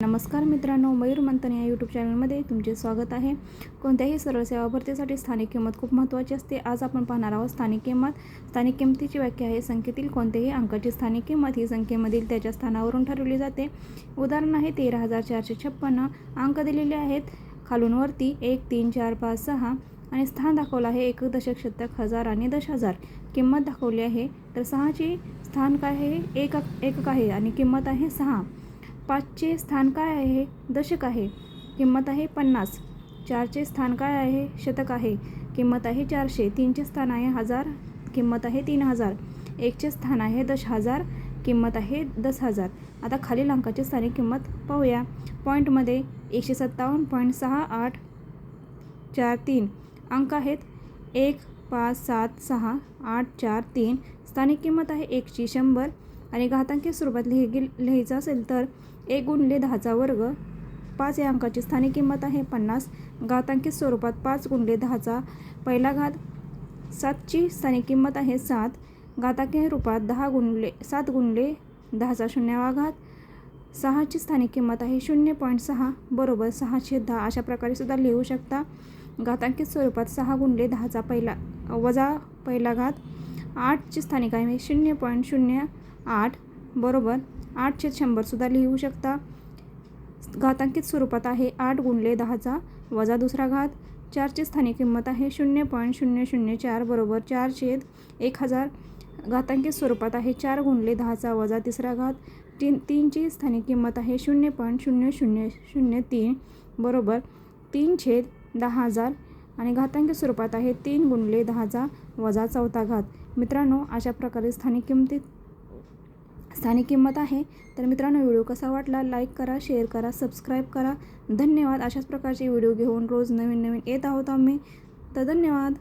नमस्कार मित्रांनो, मयूर मंथन या यूट्यूब चॅनलमध्ये तुमचे स्वागत आहे. कोणत्याही सरळ सेवा भरतीसाठी स्थानिक किंमत खूप महत्त्वाची असते. आज आपण पाहणार आहोत स्थानिक किंमत. स्थानिक किंमतीची व्याख्या आहे संख्येतील कोणत्याही अंकाची स्थानिक किंमत ही संख्येमधील त्याच्या स्थानावरून ठरवली जाते. उदाहरण आहे 13,456 अंक दिलेले आहेत. खालून वरती 1, 3, 4, 5, 6 आणि स्थान दाखवलं आहे एकक, दशक, शतक, हजार आणि 10,000. किंमत दाखवली आहे. तर 6ची स्थान काय आहे? एकक आहे आणि किंमत आहे 6. 5चे स्थान काय आहे? दशक आहे, किंमत आहे 50. 4चे स्थान काय आहे? शतक आहे, किंमत आहे 400. 3चे स्थान आहे हजार, किंमत आहे 3000. 1चे स्थान आहे 10,000, किंमत आहे 10,000. आता खालील अंकाची स्थानिक किंमत पाहूया. पॉईंटमध्ये 157.6843 अंक आहेत. 1, 5, 7, 6, 8, 4, 3. स्थानिक किंमत आहे 1ची 100 आणि घातांकी स्वरूपात लिहायचं असेल तर 1 गुणिले 10चा वर्ग. 5 या अंकाची स्थानिक किंमत आहे 50. घातांकी स्वरूपात 5 गुणिले 10चा पहिला घात. 7ची स्थानिक किंमत आहे 7. घातांकी रूपात 7 गुणिले 10चा 0वा घात. 6ची स्थानिक किंमत आहे 0.6 बरोबर 6/10 अशा प्रकारे सुद्धा लिहू शकता. घातांकी स्वरूपात 6 गुणिले 10चा पहिला घात. 8ची स्थानिक आहे 0.08 बरोबर 8/100 सुद्धा लिहू शकता. घातांकित स्वरूपात आहे 8 गुणिले 10चा दुसरा घात. 4ची स्थानिक किंमत आहे 0.004 बरोबर 4/1000. घातांकित स्वरूपात आहे 4 गुणिले 10चा तिसरा घात. 3ची स्थानिक किंमत आहे 0.0003 बरोबर 3/10,000 आणि घातांकित स्वरूपात आहे 3 गुणिले 10चा चौथा घात. मित्रांनो, अशा प्रकारे स्थानिक किंमत आहे. तर मित्रांनो, व्हिडिओ कसा वाटला लाईक करा, शेअर करा, सबस्क्राईब करा. धन्यवाद. अशाच प्रकारचे व्हिडिओ घेऊन रोज नवीन येत आहोत आम्ही. तर धन्यवाद.